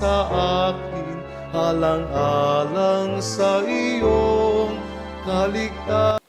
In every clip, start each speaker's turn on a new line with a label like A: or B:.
A: sa akin, alang-alang sa iyong kaligtasan.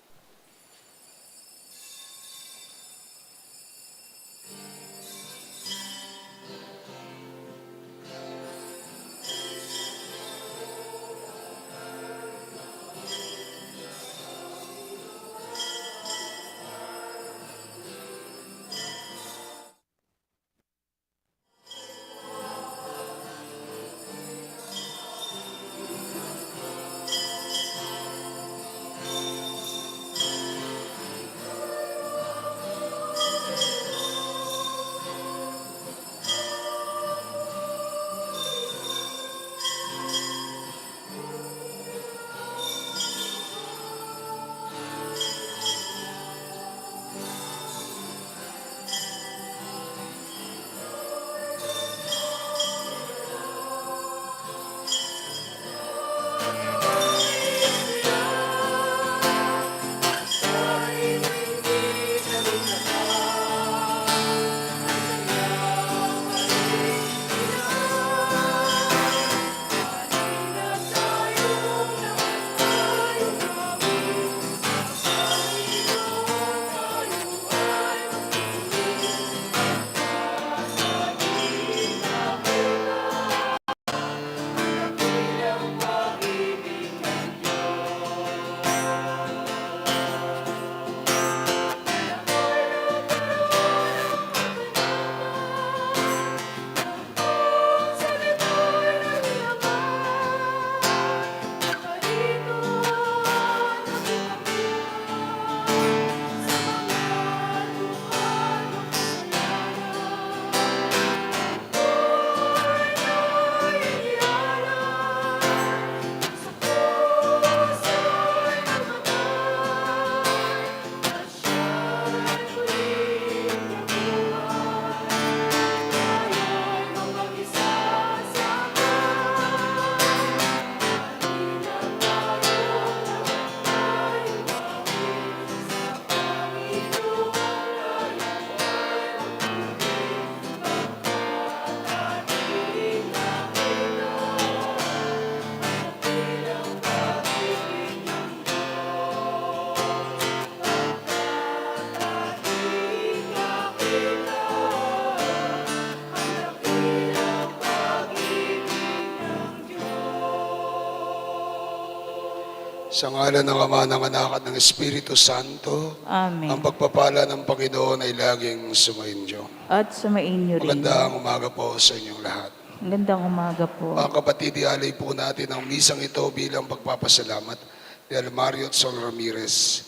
B: Sa ngalan ng Ama, ng Anak at ng Espiritu Santo,
C: Amen.
B: ang pagpapala ng Panginoon ay laging sumainyo.
C: At sumainyo rin.
B: Magandang umaga po sa inyong lahat.
C: Magandang umaga po.
B: Mga kapatid, ialay po natin ang misang ito bilang pagpapasalamat ni Mario Sol Ramirez,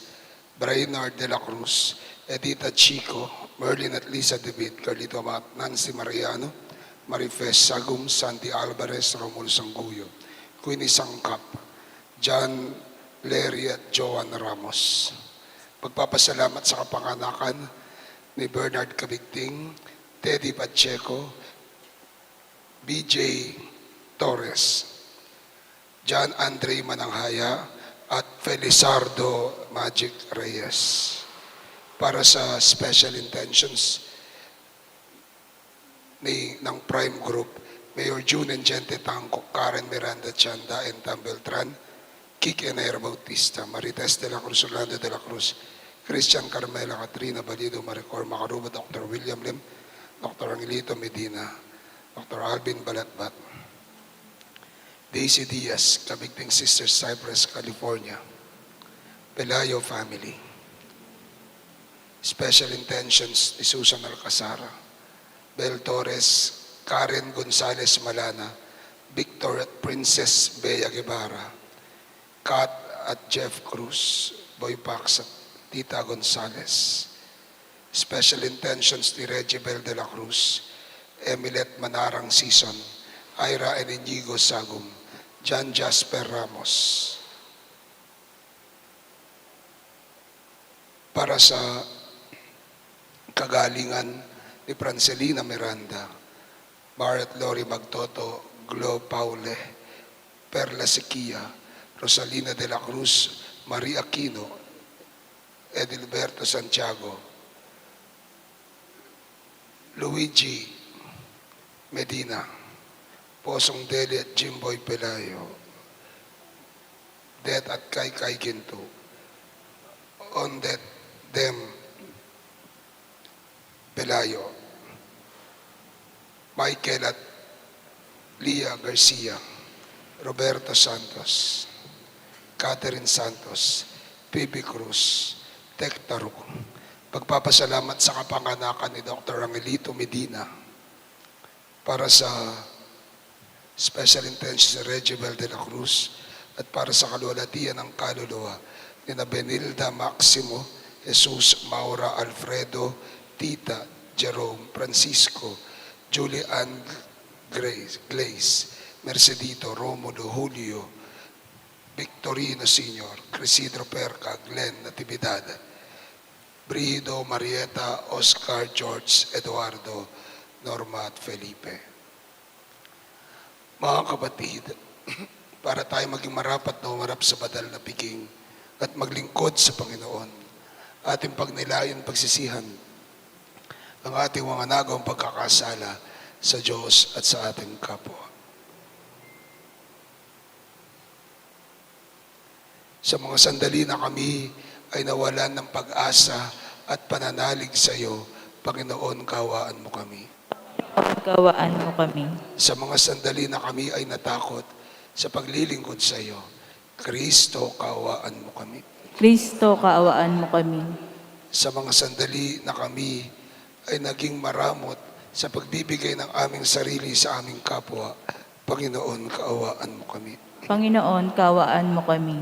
B: Brainard de la Cruz, Edita Chico, Merlin at Lisa David, Carlito Amat, Nancy Mariano, Marifes Sagum, Santi Alvarez, Romulo Sanguyo, Queenie Sangkap, John Lery at Joan Ramos. Pagpapasalamat sa kapanganakan ni Bernard Cabigting, Teddy Pacheco, BJ Torres, John Andre Mananghaya at Felizardo Magic Reyes. Para sa special intentions ng Prime Group, Mayor June Engente Tangco, Karen Miranda Chanda and Tam Beltran, Kik Enair Bautista, Marites de la Cruz, Orlando de la Cruz, Christian Carmela, Katrina Balido, Maricor Macaruba, Dr. William Lim, Dr. Angelito Medina, Dr. Alvin Balatbat, Daisy Diaz, Kabigting Sisters, Cypress, California, Pelayo Family, Special Intentions ni Susan Alcazara, Bel Torres, Karen Gonzalez Malana, Victor at Princess Bea Guevara, Kat at Jeff Cruz, Boy Pax at Tita Gonzalez. Special Intentions ni Regibel de la Cruz, Emilet Manarang Season, Ira and Inigo Sagum, John Jasper Ramos. Para sa kagalingan ni Francelina Miranda, Barrett Lori Magtoto, Glo Paule, Perla Sequia, Rosalina de la Cruz, Maria Aquino, Edilberto Santiago, Luigi Medina, Posong Deli at Jimboy Pelayo, Det at Kay Ginto, Ondet Dem Pelayo, Michael at Lia Garcia, Roberto Santos, Catherine Santos, Pipi Cruz, Tek Taruk. Pagpapasalamat sa kapanganakan ni Dr. Angelito Medina para sa Special Intention Regibel de la Cruz at para sa kaluwalhatian ng kaluluwa ni na Benilda Maximo, Jesus Maura Alfredo, Tita Jerome Francisco, Julie Ann Glaze, Mercedito Romulo Julio, Victorino Sr., Crisidro Perca, Glenn Natividad, Brido Marieta, Oscar George Eduardo, Norma at Felipe. Mga kapatid, para tayo maging marapat na umarap sa banal na piging at maglingkod sa Panginoon, ating pagnilayan pagsisihan ang ating mga nagawang pagkakasala sa Diyos at sa ating kapwa. Sa mga sandali na kami ay nawalan ng pag-asa at pananalig sa iyo, Panginoon, kawaan mo kami.
C: Pagkawaan mo kami.
B: Sa mga sandali na kami ay natakot sa paglilingkod sa iyo, Kristo, kaawaan mo kami.
C: Kristo, kaawaan mo kami.
B: Sa mga sandali na kami ay naging maramot sa pagbibigay ng aming sarili sa aming kapwa, Panginoon, kaawaan mo kami.
C: Panginoon, kaawaan mo kami.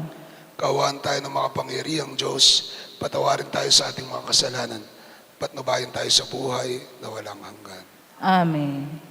B: Kaawaan tayo ng makapangyarihang Diyos, patawarin tayo sa ating mga kasalanan, patnubayan tayo sa buhay na walang hanggan.
C: Amen.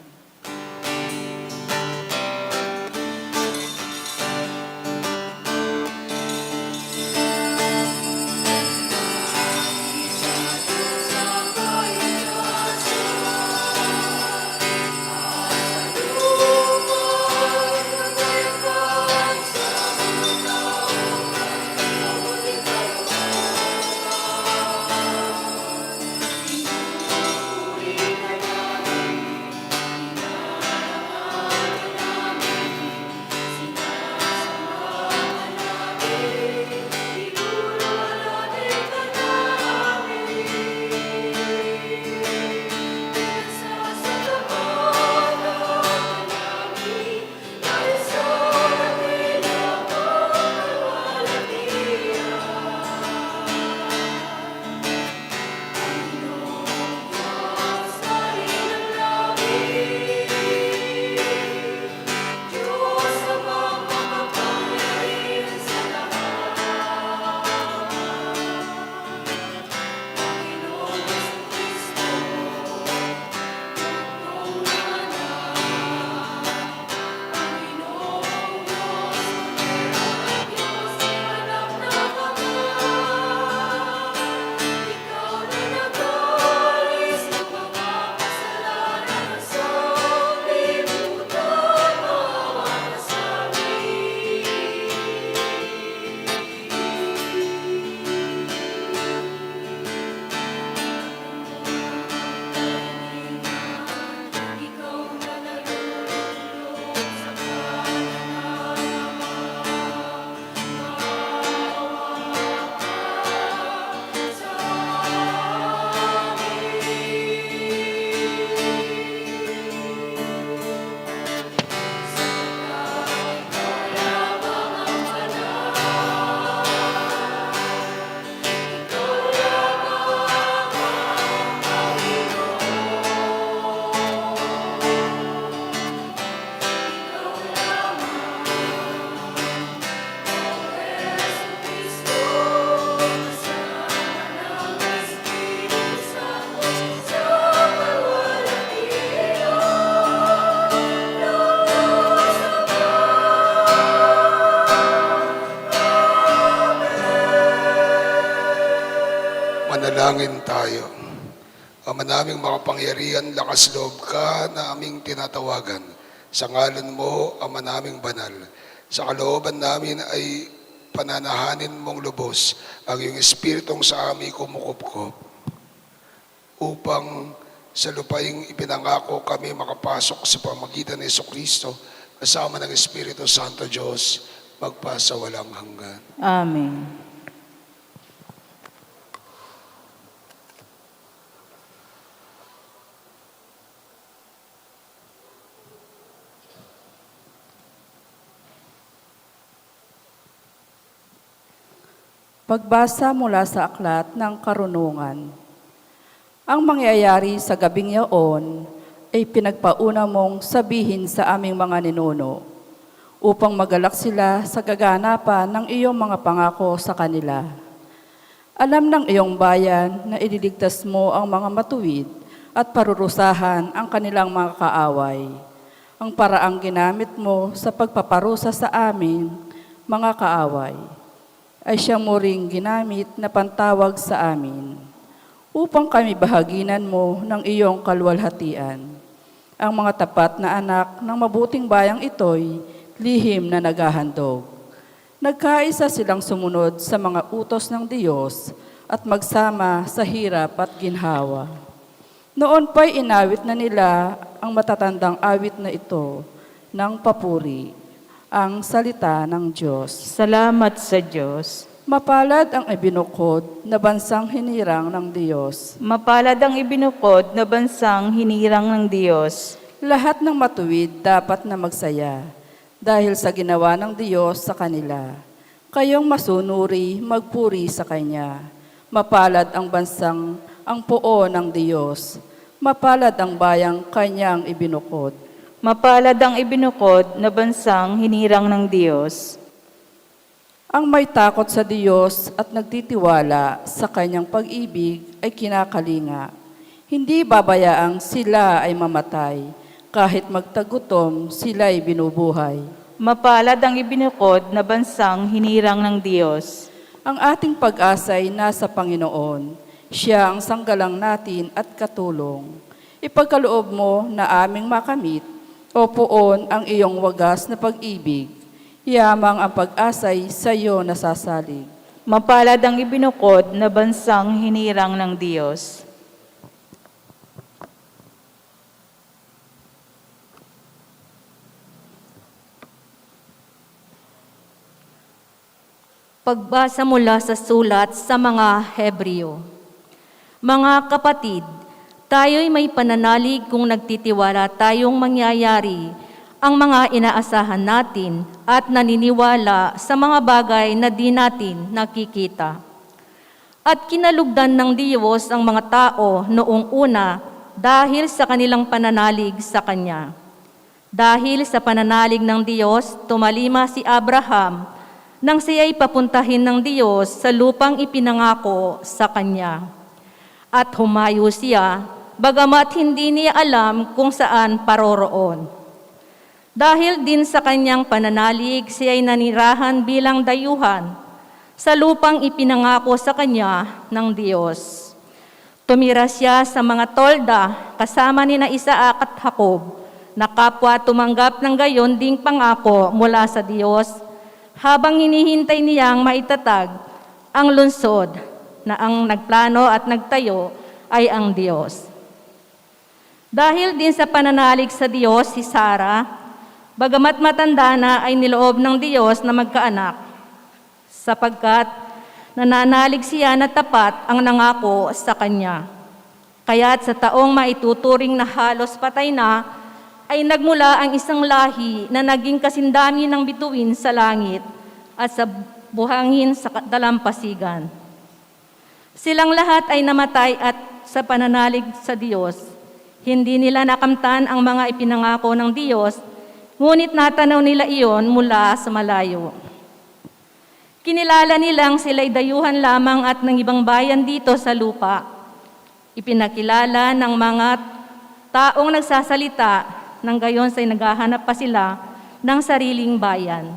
B: Manalangin tayo. Ama naming makapangyarihan, lakas loob ka na aming tinatawagan. Sa ngalan mo, Ama naming banal. Sa kalooban namin ay pananahanin mong lubos ang iyong espiritong sa aming kumukupkop upang sa lupaing ipinangako kami makapasok sa pamagitan ni Jesucristo kasama ng Espiritu Santo Diyos magpasawalang hanggan.
C: Amen.
D: Pagbasa mula sa aklat ng karunungan. Ang mangyayari sa gabing yaon ay pinagpauna mong sabihin sa aming mga ninuno upang magalak sila sa gaganapan ng iyong mga pangako sa kanila. Alam ng iyong bayan na ililigtas mo ang mga matuwid at parurusahan ang kanilang mga kaaway. Ang paraang ginamit mo sa pagpaparusa sa amin, mga kaaway, ay siya mo ring ginamit na pantawag sa amin, upang kami bahaginan mo ng iyong kalwalhatian. Ang mga tapat na anak ng mabuting bayang ito'y lihim na naghahandog. Nagkaisa silang sumunod sa mga utos ng Diyos at magsama sa hirap at ginhawa. Noon pa'y inawit na nila ang matatandang awit na ito ng papuri, ang salita ng Diyos.
C: Salamat sa Diyos.
D: Mapalad ang ibinukod na bansang hinirang ng Diyos.
C: Mapalad ang ibinukod na bansang hinirang ng Diyos.
D: Lahat ng matuwid dapat na magsaya dahil sa ginawa ng Diyos sa kanila. Kayong masunuri, magpuri sa Kanya. Mapalad ang bansang ang puo ng Diyos. Mapalad ang bayang Kanyang ibinukod.
C: Mapalad ang ibinukod na bansang hinirang ng Diyos.
D: Ang may takot sa Diyos at nagtitiwala sa Kanyang pag-ibig ay kinakalinga. Hindi babayaang sila ay mamatay, kahit magtagutom sila'y binubuhay.
C: Mapalad ang ibinukod na bansang hinirang ng Diyos.
D: Ang ating pag-asa ay nasa Panginoon. Siya ang sanggalang natin at katulong. Ipagkaloob mo na aming makamit, o poon ang iyong wagas na pag-ibig. Yamang ang pag-asay sa iyo nasasalig.
C: Mapalad ang ibinukod na bansang hinirang ng Diyos.
E: Pagbasa mula sa sulat sa mga Hebreo. Mga kapatid, tayo'y may pananalig kung nagtitiwala tayong mangyayari ang mga inaasahan natin at naniniwala sa mga bagay na di natin nakikita. At kinalugdan ng Diyos ang mga tao noong una dahil sa kanilang pananalig sa Kanya. Dahil sa pananalig ng Diyos, tumalima si Abraham nang siya'y papuntahin ng Diyos sa lupang ipinangako sa Kanya. At humayo siya, bagamat hindi niya alam kung saan paroroon. Dahil din sa kanyang pananalig, siya'y nanirahan bilang dayuhan sa lupang ipinangako sa kanya ng Diyos. Tumira siya sa mga tolda kasama ni na Isaac at Jacob, na kapwa tumanggap ng gayon ding pangako mula sa Diyos, habang hinihintay niyang maitatag ang lungsod na ang nagplano at nagtayo ay ang Diyos. Dahil din sa pananalig sa Diyos, si Sarah, bagamat matanda na, ay niloob ng Diyos na magkaanak, sapagkat nananalig siya na tapat ang nangako sa kanya. Kaya't sa taong maituturing na halos patay na, ay nagmula ang isang lahi na naging kasindami ng bituin sa langit at sa buhangin sa dalampasigan. Silang lahat ay namatay at sa pananalig sa Diyos. Hindi nila nakamtan ang mga ipinangako ng Diyos, ngunit natanaw nila iyon mula sa malayo. Kinilala nilang sila'y dayuhan lamang at ng ibang bayan dito sa lupa. Ipinakilala ng mga taong nagsasalita, nang gayon sa'y naghahanap pa sila ng sariling bayan.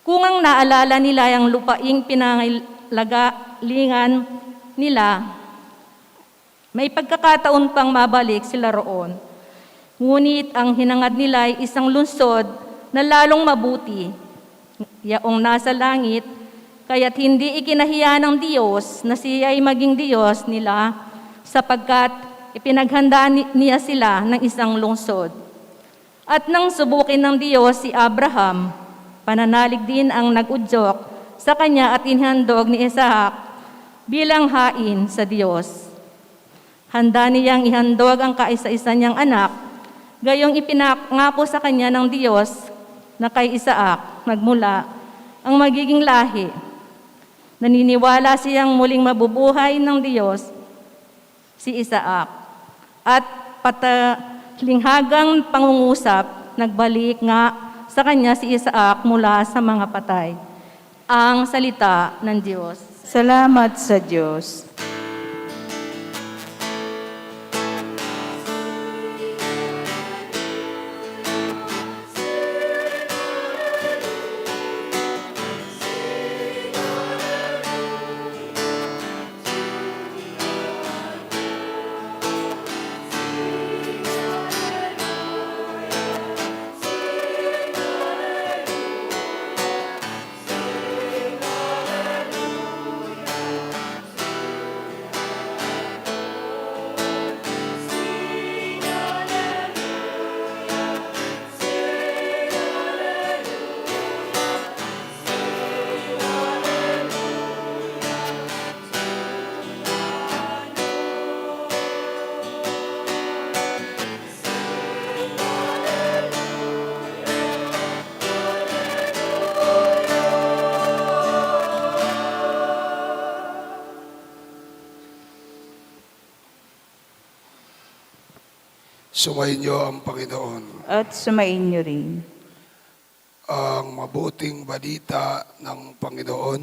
E: Kung ang naalala nila ang lupaing pinangagalingan nila, may pagkakataon pang mabalik sila roon. Ngunit ang hinangad nila ay isang lungsod na lalong mabuti, yaong nasa langit, kaya't hindi ikinahiya ng Diyos na siya ay maging Diyos nila, sapagkat ipinaghandaan niya sila ng isang lungsod. At nang subukin ng Diyos si Abraham, pananalig din ang nag-udyok sa kanya at inhandog ni Isaac bilang hain sa Diyos. Handa niyang ihandog ang kaisa-isa niyang anak, gayong ipinangako sa kanya ng Diyos na kay Isaac nagmula ang magiging lahi. Naniniwala siyang muling mabubuhay ng Diyos si Isaac. At patalinghagang pangungusap, nagbalik nga sa kanya si Isaac mula sa mga patay. Ang salita ng Diyos.
C: Salamat sa Diyos.
B: Sumayin niyo ang Panginoon.
C: At sumain niyo rin.
B: Ang mabuting balita ng Panginoon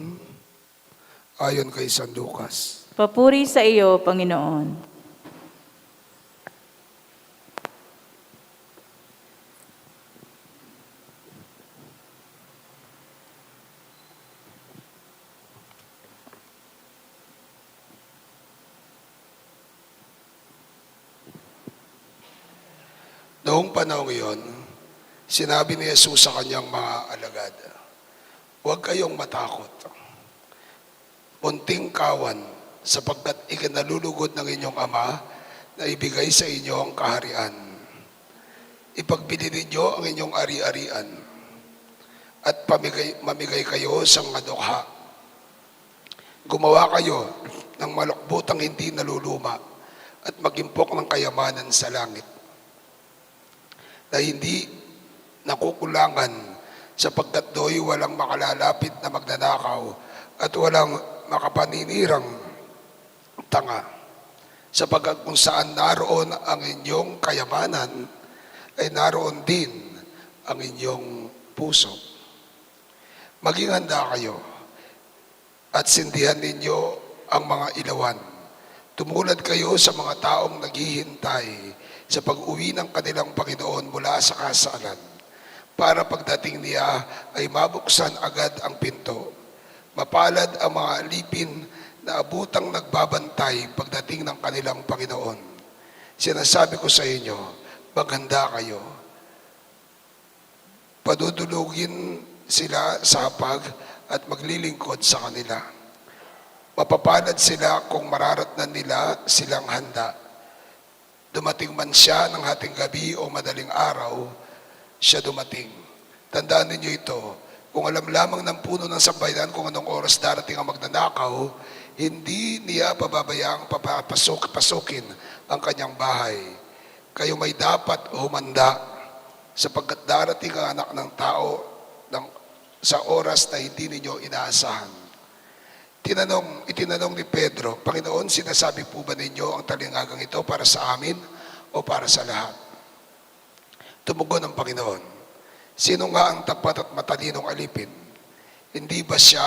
B: ayon kay San Lucas.
C: Papuri sa iyo, Panginoon.
B: Noong panahon iyon, sinabi ni Jesus sa kanyang mga alagad, "Huwag kayong matakot. Punting kawan, sapagkat ikinalulugod ng inyong Ama na ibigay sa inyo ang kaharian. Ipagbili ninyo ang inyong ari-arian at mamigay kayo sa mga dukha. Gumawa kayo ng malukbutang hindi naluluma at magimpok ng kayamanan sa langit na hindi nakukulangan, sapagkat do'y walang makalalapit na magnanakaw at walang makapaninirang tanga. Sapagkat kung saan naroon ang inyong kayamanan, ay naroon din ang inyong puso. Maging handa kayo at sindihan ninyo ang mga ilawan. Tumulad kayo sa mga taong naghihintay sa pag-uwi ng kanilang Panginoon mula sa kasalan, para pagdating niya ay mabuksan agad ang pinto. Mapalad ang mga alipin na abutang nagbabantay pagdating ng kanilang Panginoon. Sinasabi ko sa inyo, maghanda kayo. Padudulugin sila sa hapag at maglilingkod sa kanila. Mapapalad sila kung mararatnan nila silang handa. Dumating man siya ng hating gabi o madaling araw, siya dumating. Tandaan ninyo ito, kung alam lamang ng puno ng sambayanan kung anong oras darating ang magnanakaw, hindi niya pababayaang pasukin ang kanyang bahay. Kayo may dapat humanda, sapagkat darating ang anak ng tao sa oras na hindi ninyo inaasahan. Itinanong ni Pedro, "Panginoon, sinasabi po ba ninyo ang talingagang ito para sa amin o para sa lahat?" Tumugon ang Panginoon, "Sino nga ang tapat at matalinong alipin? Hindi ba siya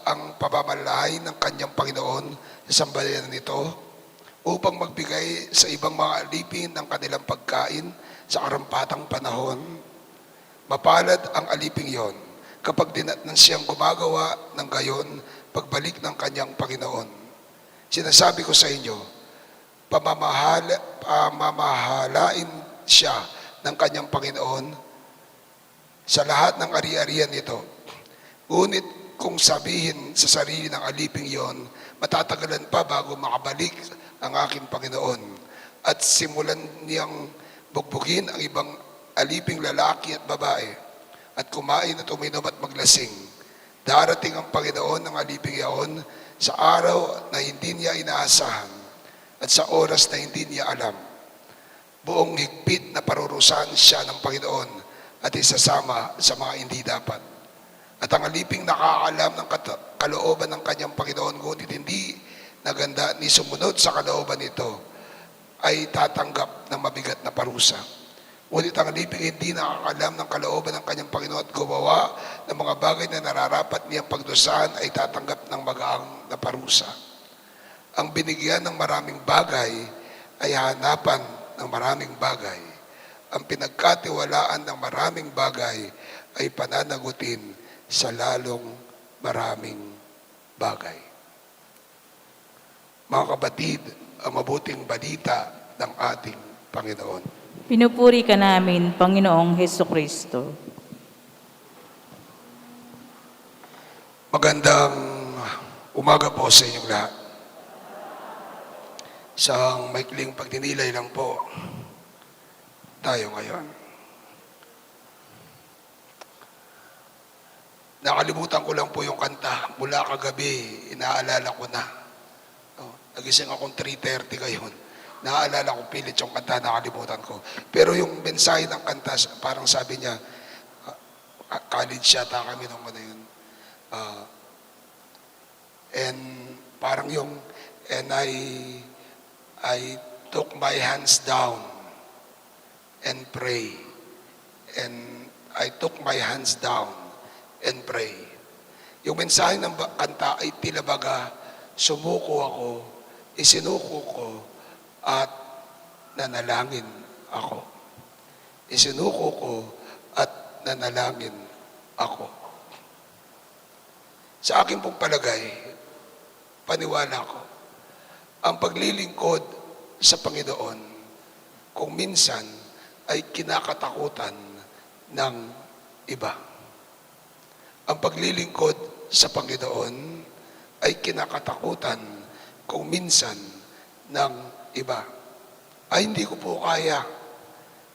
B: ang pamamalahay ng kanyang Panginoon sa sambayanan nito upang magbigay sa ibang mga alipin ng kanilang pagkain sa karampatang panahon? Mapalad ang aliping yon kapag dinatnan siyang gumagawa ng gayon pagbalik ng kanyang Panginoon. Sinasabi ko sa inyo, pamamahalain siya ng kanyang Panginoon sa lahat ng ari-arian nito. Ngunit kung sabihin sa sarili ng aliping yon, matatagalan pa bago makabalik ang aking Panginoon. at simulan niyang bugbugin ang ibang aliping lalaki at babae at kumain at uminom at maglasing. Darating ang Panginoon ng aliping yaon sa araw na hindi niya inaasahan at sa oras na hindi niya alam. Buong higpit na parurusahan siya ng Panginoon at isasama sa mga hindi dapat. At ang aliping nakakaalam ng kalooban ng kanyang Panginoon, ngunit hindi naganda ni sumunod sa kalooban nito, ay tatanggap ng mabigat na parusa. Ngunit ang aliping hindi nakakaalam ng kalooban ng kanyang Panginoon at gumawa ng mga bagay na nararapat niyang pagdusahan, ay tatanggap ng magaang na parusa. Ang binigyan ng maraming bagay ay hanapan ng maraming bagay. Ang pinagkatiwalaan ng maraming bagay ay pananagutin sa lalong maraming bagay. Mga kapatid, ang mabuting balita ng ating Panginoon.
C: Pinupuri ka namin, Panginoong Hesukristo.
B: Magandang umaga po sa inyong lahat. Sa maikling pagdinilay lang po tayo ngayon. Nakalimutan ko lang po yung kanta. Mula kagabi, inaalala ko na. Nagising akong 3:30 ngayon. Naaalala ko pilit yung kanta, nakalimutan ko. Pero yung mensahe ng kanta, parang sabi niya, college yata kami nung ano yun. And parang yung, and I took my hands down and pray. And I took my hands down and pray. Yung mensahe ng kanta ay tila baga, sumuko ako, isinuko ko, at nanalangin ako. Isinuko ko at nanalangin ako. Sa aking pong palagay, paniwala ko, ang paglilingkod sa Panginoon, kung minsan ay kinakatakutan ng iba. Ang paglilingkod sa Panginoon ay kinakatakutan kung minsan ng iba. Ay, hindi ko po kaya.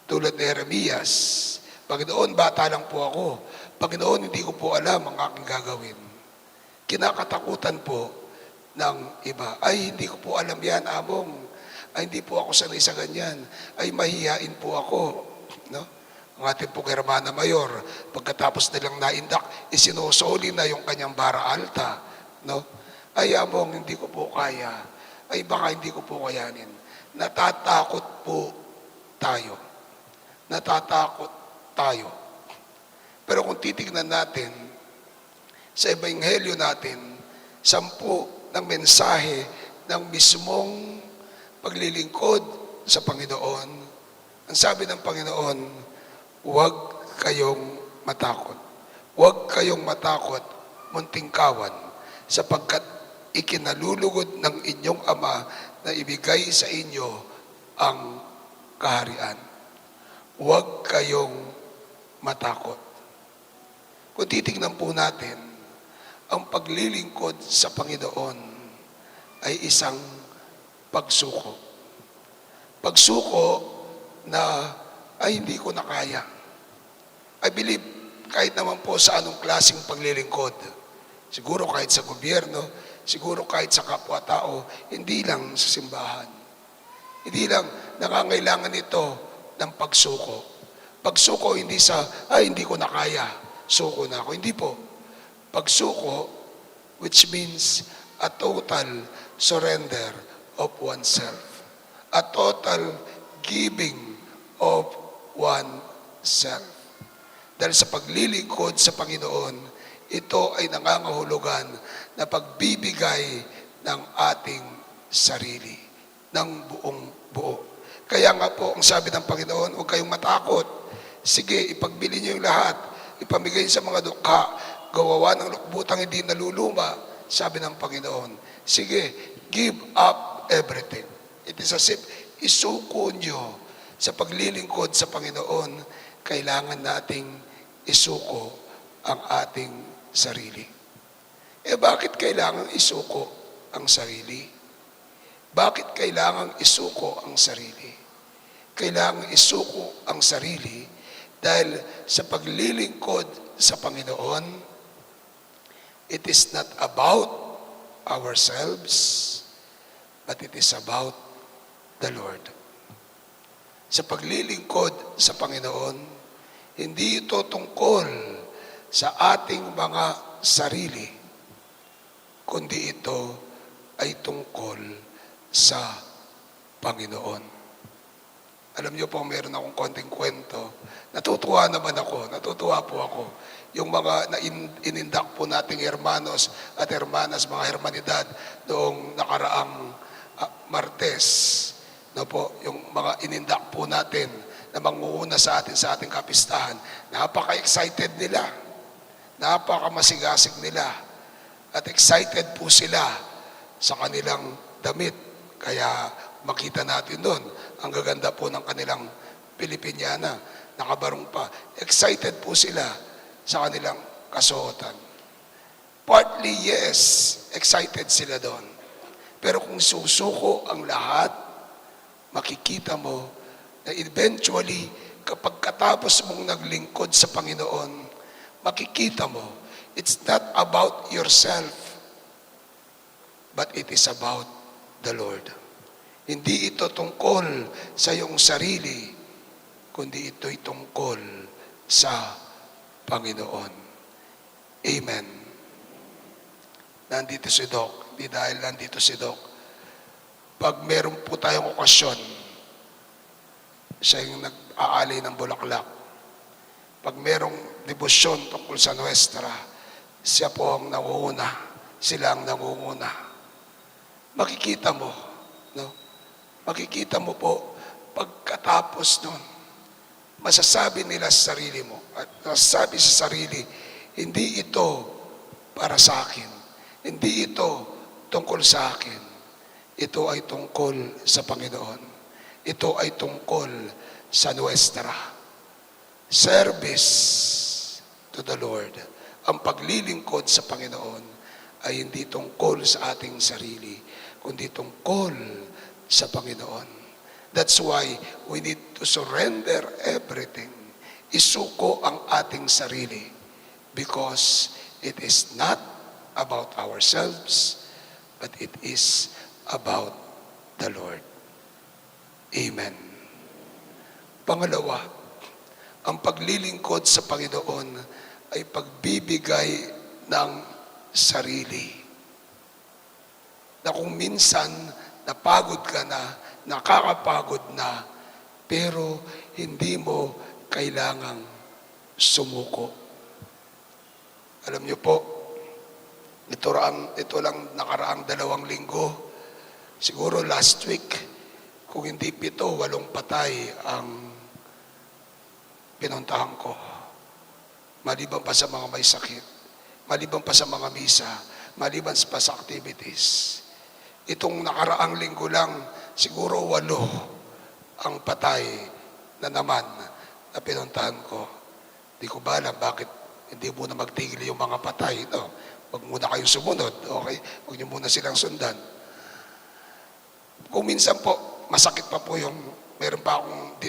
B: Tulad ni Jeremias, Panginoon, bata lang po ako. Panginoon, hindi ko po alam ang aking gagawin. Kinakatakutan po ng iba. Ay, hindi ko po alam yan, Among. Ay, hindi po ako sanay sa ganyan. Ay, mahihain po ako. No? Ang ating pong Hermana Mayor, pagkatapos nilang naindak, isinusoli na yung kanyang bara alta. No? Ay, Among, hindi ko po kaya. Ay, baka hindi ko po kayanin. Natatakot po tayo. Natatakot tayo. Pero kung titignan natin sa ebanghelyo natin, 10 ng mensahe ng mismong paglilingkod sa Panginoon, ang sabi ng Panginoon, huwag kayong matakot. Huwag kayong matakot, munting kawan, sapagkat ikinalulugod ng inyong Ama na ibigay sa inyo ang kaharian. Huwag kayong matakot. Kung titignan po natin, ang paglilingkod sa Panginoon ay isang pagsuko. Pagsuko na ay hindi ko na kaya. I believe kahit naman po sa anong klaseng paglilingkod, siguro kahit sa gobyerno, siguro kahit sa kapwa-tao, hindi lang sa simbahan. Hindi lang nangangailangan ito ng pagsuko. Pagsuko hindi sa, ay hindi ko na kaya, suko na ako. Hindi po. Pagsuko, which means a total surrender of oneself. A total giving of oneself. Dahil sa paglilingkod sa Panginoon, ito ay nangangahulugan na pagbibigay ng ating sarili, ng buong buo. Kaya nga po, ang sabi ng Panginoon, huwag kayong matakot. Sige, ipagbili niyo yung lahat. Ipamigay sa mga dukha. Gawawa ng lukbutang hindi naluluma, sabi ng Panginoon. Sige, give up everything. It is as if isuko nyo sa paglilingkod sa Panginoon, kailangan nating isuko ang ating sarili. Bakit kailangan isuko ang sarili? Bakit kailangang isuko ang sarili? Kailangang isuko ang sarili dahil sa paglilingkod sa Panginoon, it is not about ourselves, but it is about the Lord. Sa paglilingkod sa Panginoon, hindi ito tungkol sa ating mga sarili, kundi ito ay tungkol sa Panginoon. Alam niyo po, meron akong konting kwento. Natutuwa naman ako, natutuwa po ako. Yung mga inindak po nating hermanos at hermanas, mga hermanidad, noong nakaraang Martes, no po, yung mga inindak po natin na mangunguna sa ating kapistahan, napaka-excited nila, napaka-masigasig nila, at excited po sila sa kanilang damit. Kaya makita natin doon, ang gaganda po ng kanilang Pilipiniana, nakabarong pa. Excited po sila sa kanilang kasuotan. Partly, yes, excited sila doon. Pero kung susuko ang lahat, makikita mo na eventually, kapag katapos mong naglingkod sa Panginoon, makikita mo, it's not about yourself, but it is about the Lord. Hindi ito tungkol sa iyong sarili, kundi ito'y tungkol sa Panginoon. Amen. Nandito si Doc. Di dahil nandito si Doc. Pag meron po tayong okasyon, siya yung nag-aalay ng bulaklak. Pag merong debosyon tungkol sa Nuestra, siya po ang nangunguna. Sila ang nangunguna. Makikita mo, no? Makikita mo po, pagkatapos nun, masasabi nila sa sarili mo, at masasabi sa sarili, hindi ito para sa akin. Hindi ito tungkol sa akin. Ito ay tungkol sa Panginoon. Ito ay tungkol sa Nuestra. Service to the Lord. Ang paglilingkod sa Panginoon ay hindi tungkol sa ating sarili, kundi tungkol sa Panginoon. That's why we need to surrender everything. Isuko ang ating sarili because it is not about ourselves, but it is about the Lord. Amen. Pangalawa, ang paglilingkod sa Panginoon ay pagbibigay ng sarili. Na kung minsan napagod ka na, nakakapagod na, pero hindi mo kailangang sumuko. Alam niyo po, ito lang nakaraang 2 linggo, siguro last week, kung hindi 7, 8 patay ang pinuntahan ko. Maliban pa sa mga may sakit, maliban pa sa mga misa, maliban pa sa activities. Itong nakaraang linggo lang, siguro 8 ang patay na naman na pinuntahan ko. Di ko ba alam bakit hindi muna magtigil yung mga patay. No? Huwag muna kayong sumunod. Okay? Huwag niyo muna silang sundan. Kung minsan po, masakit pa po yung, meron pa akong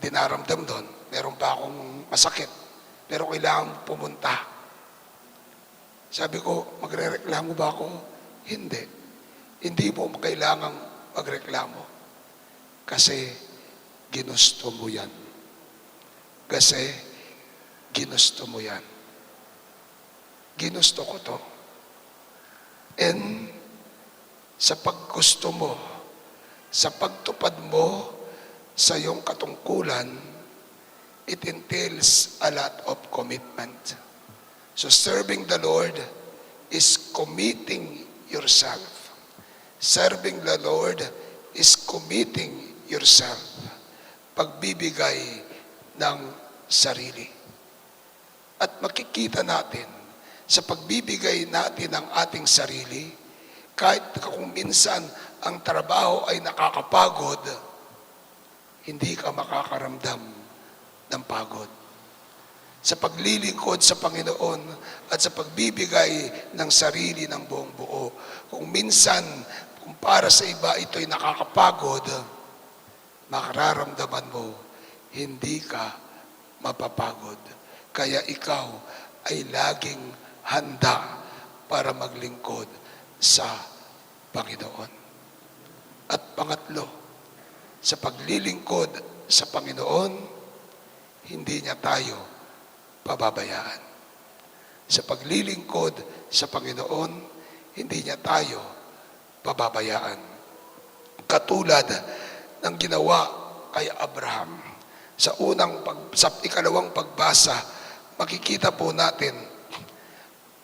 B: dinaramdam doon. Meron pa akong masakit. Pero kailangan pumunta. Sabi ko, magre-reklamo ba ako? Hindi. Hindi mo kailangang magreklamo. Kasi ginusto mo yan. Kasi ginusto mo yan. Ginusto ko to. And sa paggusto mo, sa pagtupad mo sa iyong katungkulan, it entails a lot of commitment. So serving the Lord is committing yourself. Serving the Lord is committing yourself. Pagbibigay ng sarili. At makikita natin sa pagbibigay natin ng ating sarili, kahit kung minsan ang trabaho ay nakakapagod, hindi ka makakaramdam ng pagod. Sa paglilingkod sa Panginoon at sa pagbibigay ng sarili ng buong buo. Kung minsan Kung para sa iba ito'y nakakapagod, makararamdaman mo, hindi ka mapapagod. Kaya ikaw ay laging handa para maglingkod sa Panginoon. At pangatlo, sa paglilingkod sa Panginoon, hindi niya tayo pababayaan. Sa paglilingkod sa Panginoon, hindi niya tayo pababayaan. Katulad ng ginawa kay Abraham. Sa ikalawang pagbasa, makikita po natin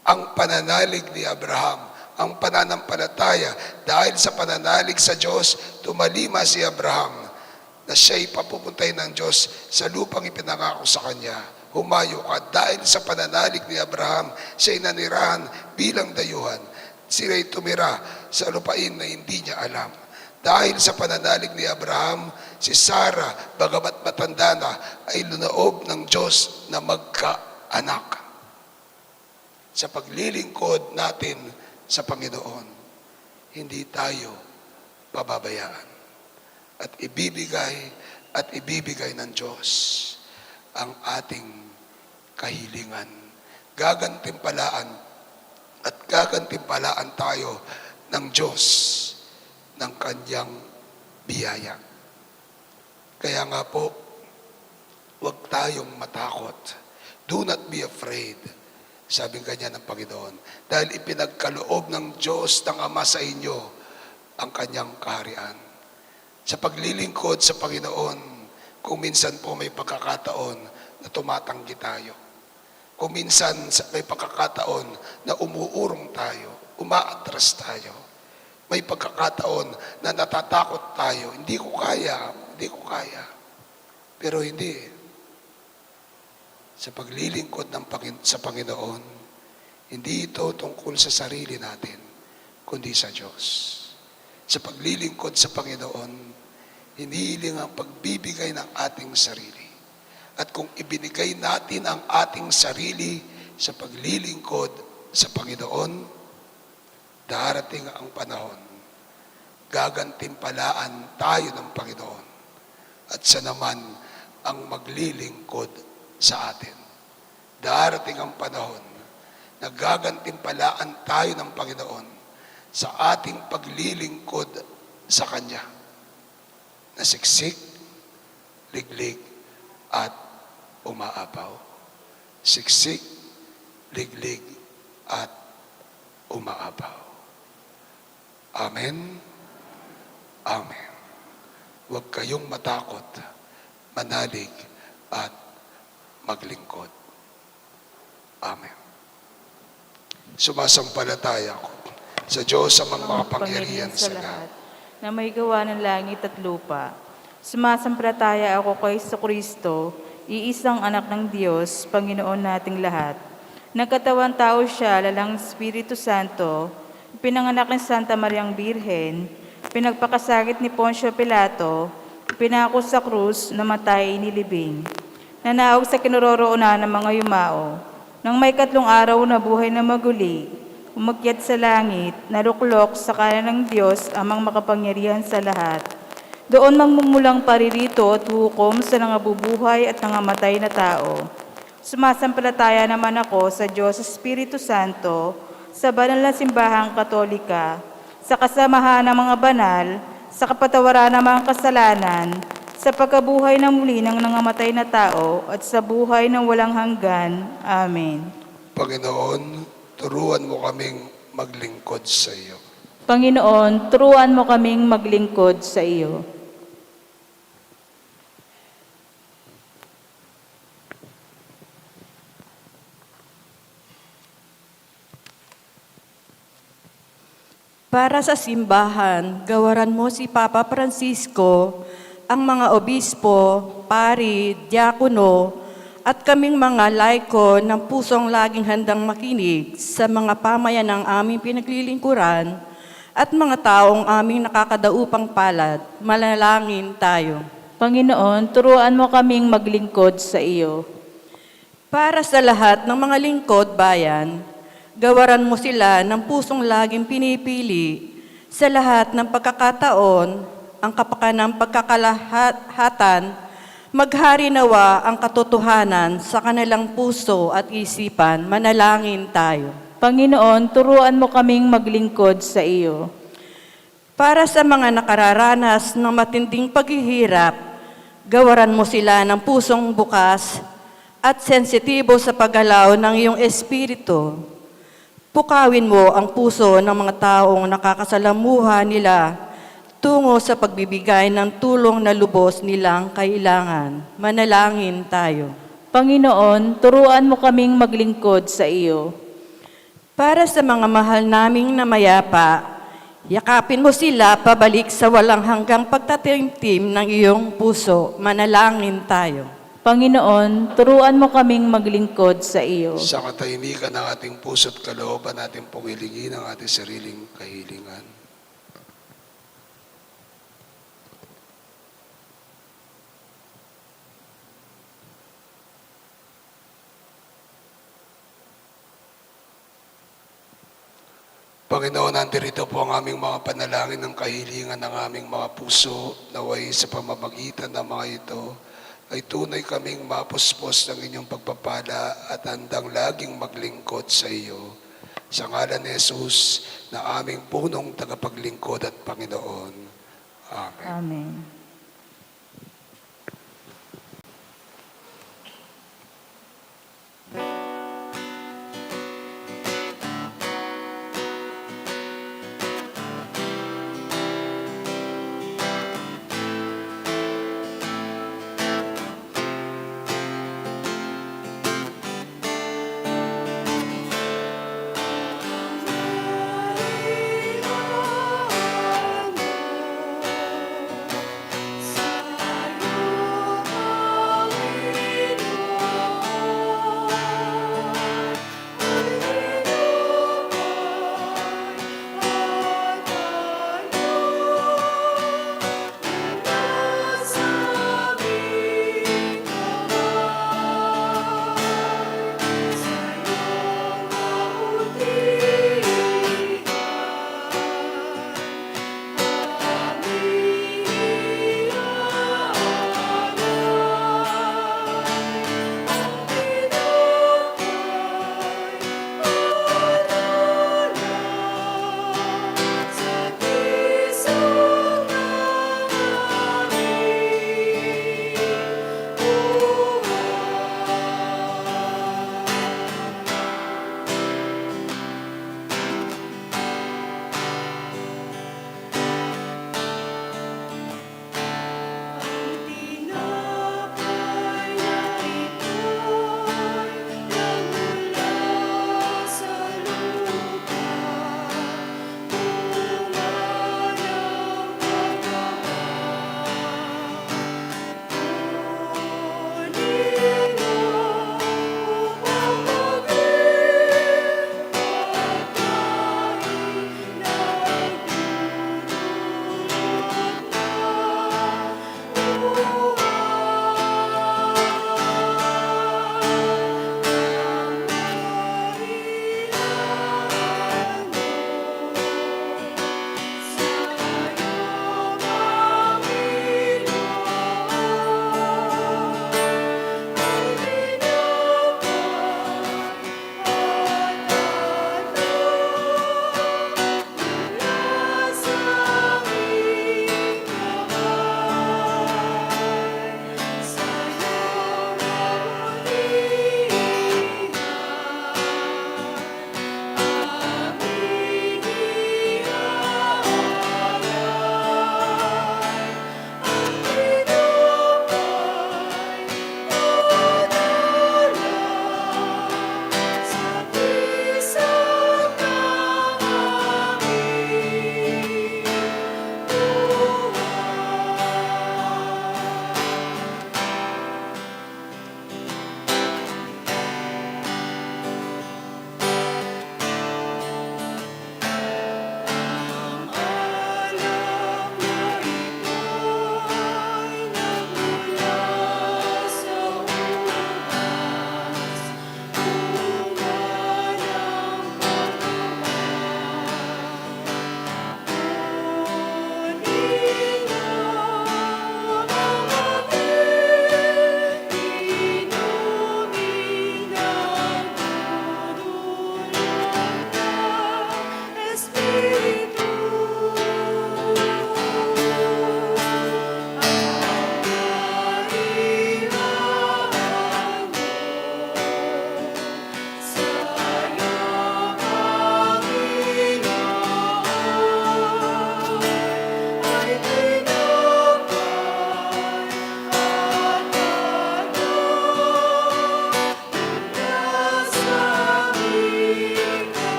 B: ang pananalig ni Abraham, ang pananampalataya. Dahil sa pananalig sa Diyos, tumalima si Abraham na siya'y papupuntay ng Diyos sa lupang ipinangako sa kanya. Humayo ka. Dahil sa pananalig ni Abraham, siya'y nanirahan bilang dayuhan. Sila'y tumira sa lupain na hindi niya alam. Dahil sa pananalig ni Abraham, si Sarah, bagamat matanda na, ay lunaob ng Diyos na magkaanak. Sa paglilingkod natin sa Panginoon, hindi tayo pababayaan. At ibibigay ng Diyos ang ating kahilingan. Gagantimpalaan tayo ng Diyos ng kanyang biyaya. Kaya nga po, huwag tayong matakot. Do not be afraid, sabi kanya ng Panginoon, dahil ipinagkaloob ng Diyos ng Ama sa inyo ang kanyang kaharian. Sa paglilingkod sa Panginoon, kung minsan po may pagkakataon na tumatanggi tayo, kung minsan may pagkakataon na umuurong tayo, umaatras tayo, may pagkakataon na natatakot tayo, hindi ko kaya. Pero hindi. Sa paglilingkod sa Panginoon, hindi ito tungkol sa sarili natin, kundi sa Diyos. Sa paglilingkod sa Panginoon, hinihiling ang pagbibigay ng ating sarili. At kung ibinigay natin ang ating sarili sa paglilingkod sa Panginoon, darating ang panahon, gagantimpalaan tayo ng Panginoon at siya naman ang maglilingkod sa atin. Darating ang panahon na gagantimpalaan tayo ng Panginoon sa ating paglilingkod sa Kanya na siksik, liglig, at umaapaw. Siksik, liglig, at umaapaw. Amen. Amen. Huwag kayong matakot, manalig, at maglingkod. Amen. Sumasampalataya ko sa Diyos ang makapangyarihan sa lahat,
C: na may gawa ng langit at lupa. Sumasampalataya ako kay Kristo, iisang anak ng Diyos, Panginoon nating lahat. Nagkatawang tao siya, lalang Espiritu Santo, pinanganak ng Santa Mariang Birhen, pinagpakasakit ni Poncio Pilato, pinako sa krus, namatay, nilibing. Nanaog sa kinaroroonan ng mga yumao. Nang may 3 araw na buhay na maguli, umakyat sa langit, naluklok sa kanan ng Diyos amang makapangyarihan sa lahat. Doon magmumulang paririto at hukom sa nangabubuhay at nangamatay na tao. Sumasampalataya naman ako sa Diyos Espiritu Santo, sa banal na simbahang Katolika, sa kasamahan ng mga banal, sa kapatawaran ng mga kasalanan, sa pagkabuhay ng muli ng nangamatay na tao, at sa buhay ng walang hanggan. Amen.
B: Panginoon, turuan mo kaming maglingkod sa iyo.
C: Panginoon, turuan mo kaming maglingkod sa iyo.
D: Para sa simbahan, gawaran mo si Papa Francisco, ang mga obispo, pari, diakono, at kaming mga laiko ng pusong laging handang makinig sa mga pamayan ng aming pinaglilingkuran at mga taong aming nakakadaupang palad. Manalangin tayo.
C: Panginoon, turuan mo kaming maglingkod sa iyo.
D: Para sa lahat ng mga lingkod bayan, gawaran mo sila ng pusong laging pinipili Sa lahat ng pagkakataon, ang kapakanang pagkakalahatan, maghari nawa ang katotohanan sa kanilang puso at isipan, manalangin tayo.
C: Panginoon, turuan mo kaming maglingkod sa iyo.
D: Para sa mga nakararanas ng matinding paghihirap, gawaran mo sila ng pusong bukas at sensitibo sa paggalaw ng iyong espiritu. Pukawin mo ang puso ng mga taong nakakasalamuha nila tungo sa pagbibigay ng tulong na lubos nilang kailangan. Manalangin tayo.
C: Panginoon, turuan mo kaming maglingkod sa iyo.
D: Para sa mga mahal naming namayapa, yakapin mo sila pabalik sa walang hanggang pagtatimtim ng iyong puso. Manalangin tayo.
C: Panginoon, turuan mo kaming maglingkod sa iyo.
B: Sa katahimikan ng ating puso't kalooban natin pong hilingin ang ating sariling kahilingan. Panginoon, nandirito po ang aming mga panalangin ng kahilingan ng aming mga puso, naway sa pamamagitan ng mga ito, ay tunay kaming mapuspos ng inyong pagpapala at handang laging maglingkod sa iyo. Sa ngalan ni Jesus na aming punong tagapaglingkod at Panginoon. Amen.
C: Amen.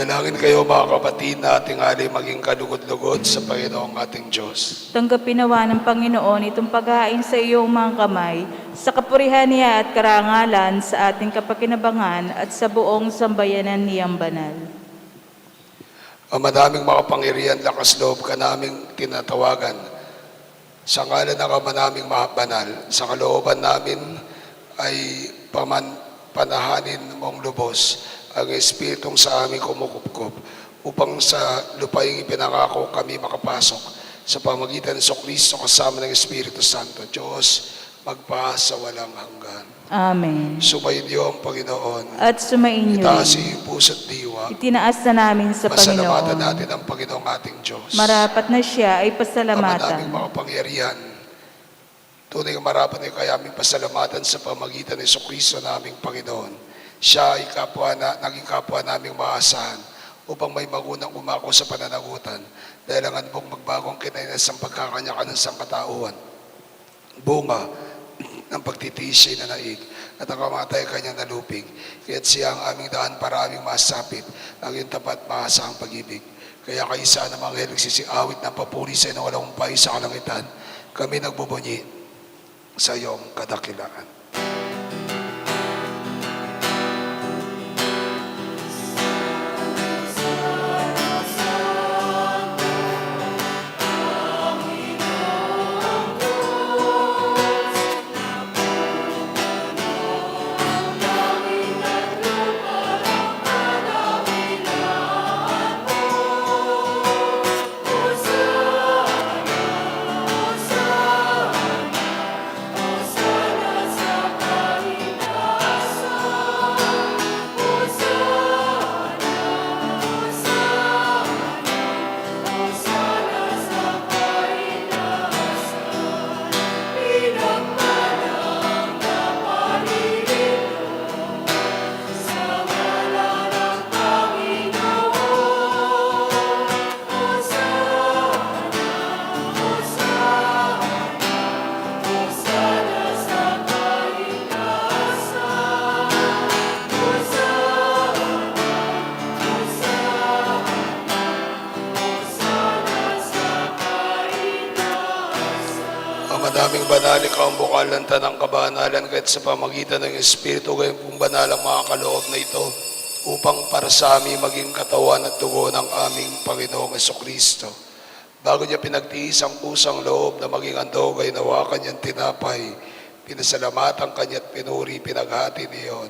B: Manalangin kayo mga kapatid na ating alay maging kalugod-lugod sa Panginoong ating Diyos.
C: Tanggapin nawa ng Panginoon itong paghain sa iyong mga kamay, sa kapurihan niya at karangalan sa ating kapakinabangan at sa buong sambayanan niyang banal.
B: Ang madaming makapangyarihan, lakas loob ka naming tinatawagan. Sa ngalan ng Ama naming mahabanal, sa kalooban namin ay panahanin mong lubos ang Espiritong sa aming kumukupkup upang sa lupaing ipinangako kami makapasok sa pamagitan ng Kristo kasama ng Espiritu Santo. Diyos, magpasa walang hanggan.
C: Amen.
B: Sumayin niyo ang Panginoon.
C: At sumain niyo
B: Itaas
C: rin.
B: iyong puso't diwa.
C: Itinaas na namin sa
B: Pasalamatan
C: Panginoon.
B: natin ang Panginoong ating Diyos.
C: Marapat na siya ay
B: Ama
C: pasalamatan.
B: naming makapangyarihan, tunay ang marapat na kaya aming pasalamatan sa pamagitan ng Kristo naming Panginoon. Siya ay naging kapwa naming maasahan upang may magunang umako sa pananagutan dahil ang anbong magbagong kinainas ang pagkakanya-kanan sa katauhan. Bunga ng pagtitiis siya'y nanaig at ang kamatay kanyang nalupig. Kaya't siya ang aming daan para aming masapit ang iyong tapat maasahang pag-ibig. Kaya kaisa ng mga nagsisiawit ng papuri sa inong walang umpay sa kalangitan, kami nagbubunyi sa iyong kadakilaan. Madaming banal, ikaw ang bukal ng tanang kabanalan kahit sa pamagitan ng Espiritu, gayon kung banal ang mga kaloob na ito upang para sa amin maging katawan at dugo ng aming Panginoong Jesucristo. Bago niya pinagtiis ang kusang loob na maging andog ay nawakan niyang tinapay, pinasalamatan kanya at pinuri, pinaghati niyon.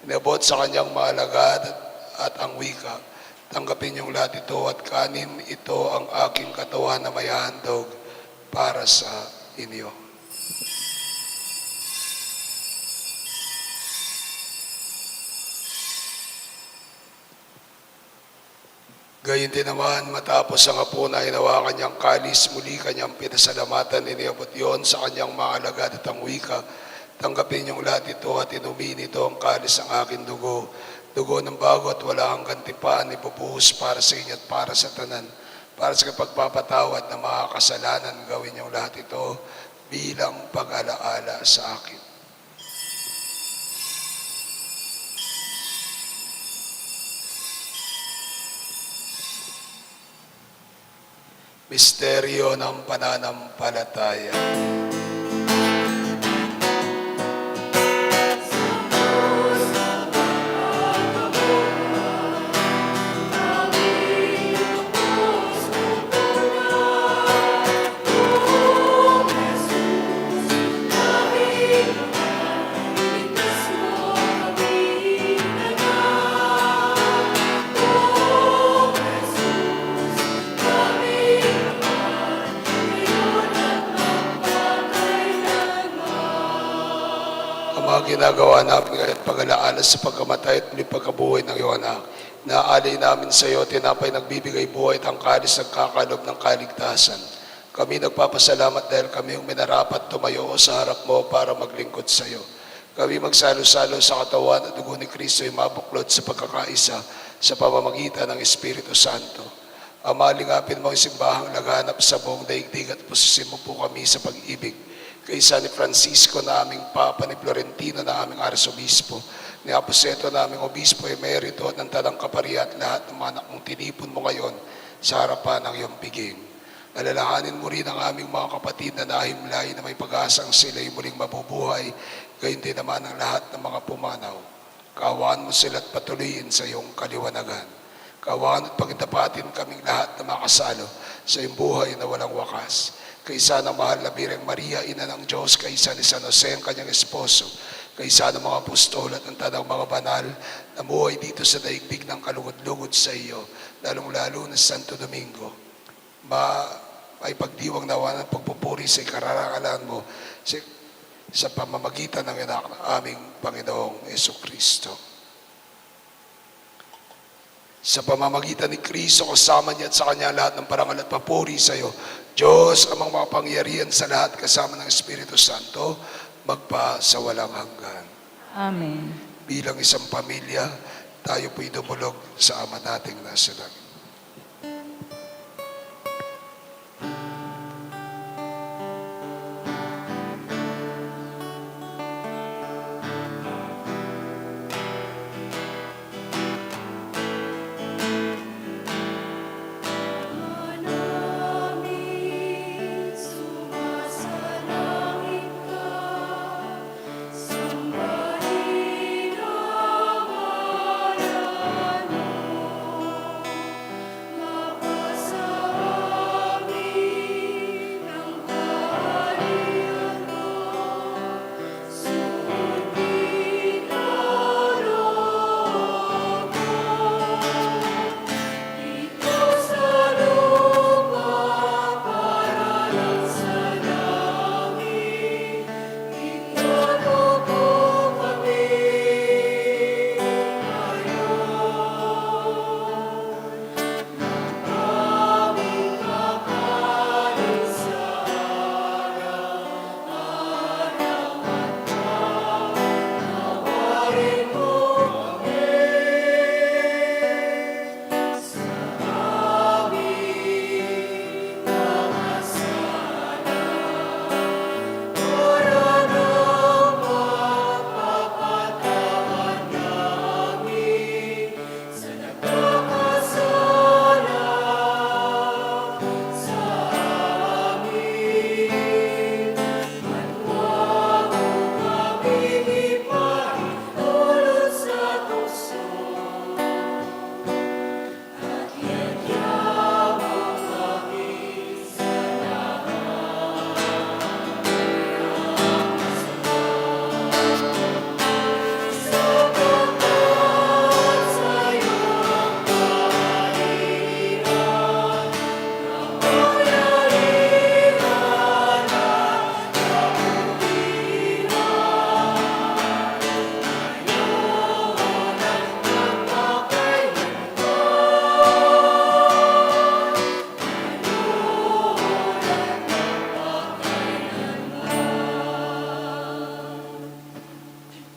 B: Inabot sa kanyang mga alagad at ang wika, tanggapin niyong lahat ito at kanin ito ang aking katawan na may handog para sa inyo. Gayon din naman, matapos ang hapon ay hinawakan niyang kalis, muli kanyang pinasalamatan, iniabot yon sa kanyang mga alagad at ang wika, tanggapin niyong lahat ito at inumin ito ang kalis ng aking dugo, dugo ng bago at wala hanggang tipaan, ibubuhos para sa inyo at para sa tanan, para sa pagpapatawad ng mga kasalanan. Gawin niyong lahat ito bilang pag-alaala sa akin. Misteryo ng pananampalataya. Ginagawa namin ngayon pag-alaala sa pagkamatay at muli pagkabuhay ng iyong anak. Naaalay namin sa iyo, tinapay nagbibigay buhay at ang kalis nagkakalob ng kaligtasan. Kami nagpapasalamat dahil kami yung minarapat tumayo sa harap mo para maglingkod sa iyo. Kami magsalo-salo sa katawan at dugo ni Kristo ay mabuklod sa pagkakaisa sa pamamagitan ng Espiritu Santo. Ama, lingapin mo ang simbahang laganap sa buong daigdig at pususin mo po kami sa pag-ibig. Kaysa ni Francisco na aming Papa, ni Florentino na aming Arsobispo, ni Aposeto naming Obispo Emerito at ng Tanang Kaparian at lahat ng mga anak mong tinipon mo ngayon sa harapan ng iyong piging. Alalahanin mo rin ang aming mga kapatid na nahimlay na may pag-asang sila'y muling mabubuhay, gayon din naman ang lahat ng mga pumanaw. Kaawaan mo sila at patuloyin sa iyong kaliwanagan. Kaawaan at pagtapatin kaming lahat na makasalo sa iyong buhay na walang wakas. Kaysa ng mahal na Birheng Maria, Ina ng Diyos, kaysa ni San Jose ang kanyang esposo, kaysa ng mga apostol at ng tanang mga banal na buhay dito sa daigdig ng kalugod-lugod sa iyo, lalong-lalo na Santo Domingo. May pagdiwang nawa ng pagpupuri sa ikararangalan mo sa pamamagitan ng anak ng aming Panginoong Jesucristo. Sa pamamagitan ni Kristo, kasama niya at sa Kanya lahat ng parangal at papuri sa iyo, Diyos, amang makapangyarihan sa lahat kasama ng Espiritu Santo, magpa sa walang hanggan.
C: Amen.
B: Bilang isang pamilya, tayo po'y dumulog sa Ama nating nasa langit.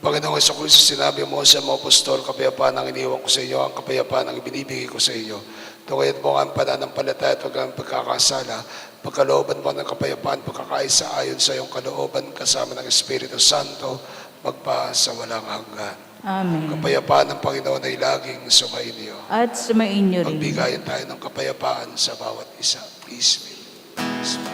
B: Panginoong Jesucristo, sinabi mo sa mga apostol, kapayapaan ang iniwan ko sa inyo, ang kapayapaan ang ibinibigay ko sa inyo. Tungayin mo ang pananampalataya at huwag ang pagkakasala. Pagkalooban mo ng kapayapaan, pagkakaisa ayon sa iyong kalooban, kasama ng Espiritu Santo, magpa sa walang hanggan.
C: Amen.
B: Kapayapaan ng Panginoon ay laging sumainyo.
C: At sumainyo rin.
B: Magbigayan tayo ng kapayapaan sa bawat isa. Peace be. Peace be.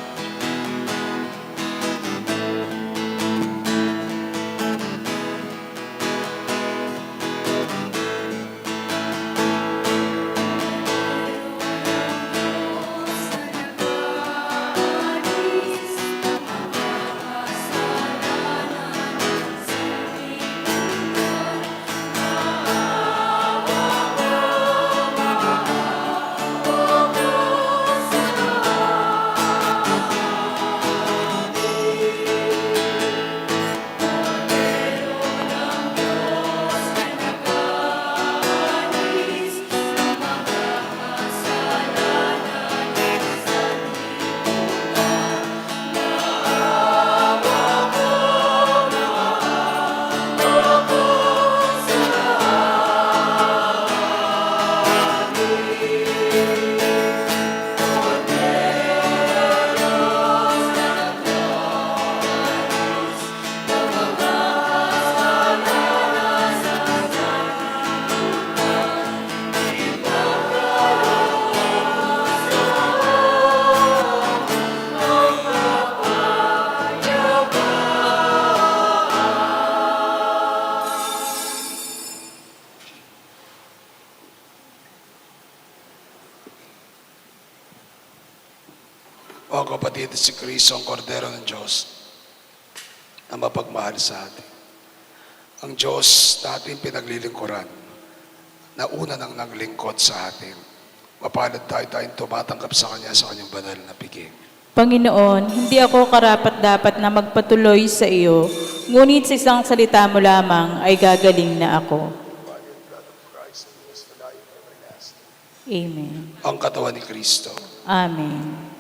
B: ito si Kristo, ang kordero ng Diyos, na mapagmahal sa atin. Ang Diyos na ating pinaglilingkuran, na una nang naglingkod sa atin. Mapalad tayong tumatanggap sa Kanya sa Kanyang banal na piging.
C: Panginoon, hindi ako karapat-dapat na magpatuloy sa iyo, ngunit sa isang salita mo lamang ay gagaling na ako. Amen.
B: Ang katawan ni Kristo.
C: Amen.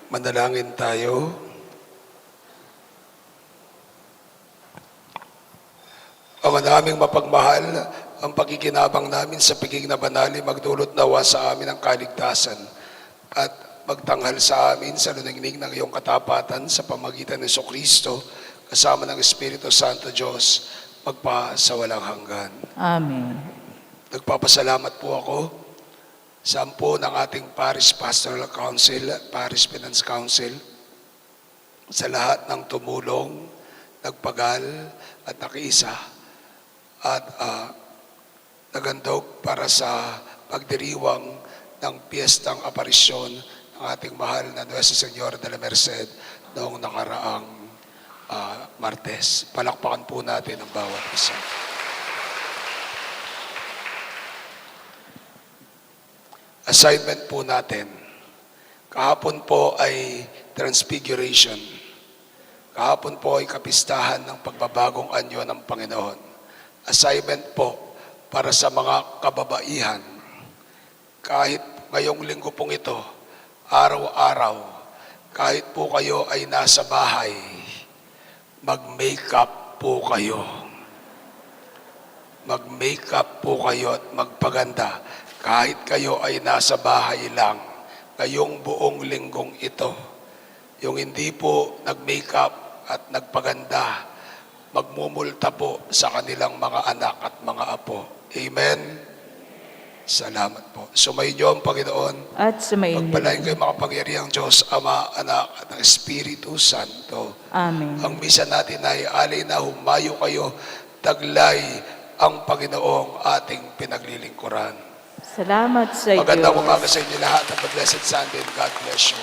B: Manalangin tayo. Ama naming mapagmahal, ang pagkikinabang namin sa piging na banali magdulot nawa sa amin ang kaligtasan at magtanghal sa amin sa luningning ng iyong katapatan sa pamagitan ng Kristo kasama ng Espiritu Santo Diyos magpa sa walang hanggan.
C: Amen.
B: Nagpapasalamat po ako sa ampo ng ating Parish Pastoral Council, Parish Finance Council, sa lahat ng tumulong, nagpagal at nakiisa at nagandog para sa pagdiriwang ng piyestang aparisyon ng ating mahal na Nuestra Señora de la Merced noong nakaraang Martes. Palakpakan po natin ang bawat isa. Assignment po natin. Kahapon po ay Transfiguration. Kahapon po ay kapistahan ng pagbabagong anyo ng Panginoon. Assignment po para sa mga kababaihan. Kahit ngayong linggo pong ito, araw-araw, kahit po kayo ay nasa bahay, mag-makeup po kayo. Mag-makeup po kayo at magpaganda. Kahit kayo ay nasa bahay lang, ngayong buong linggong ito, yung hindi po nag-makeup at nagpaganda, magmumulta po sa kanilang mga anak at mga apo. Amen? Salamat po. Sumayin niyo ang Panginoon.
C: At sumayin
B: Pagpalain kayo makapangyarihang Diyos, Ama, Anak, at ng Espiritu Santo.
C: Amen.
B: Ang misa natin ay alay na humayo kayo, taglay ang Panginoong ating pinaglilingkuran.
C: Salamat sa iyo.
B: Magandang umaga sa inyo lahat. Have a blessed Sunday and God bless you.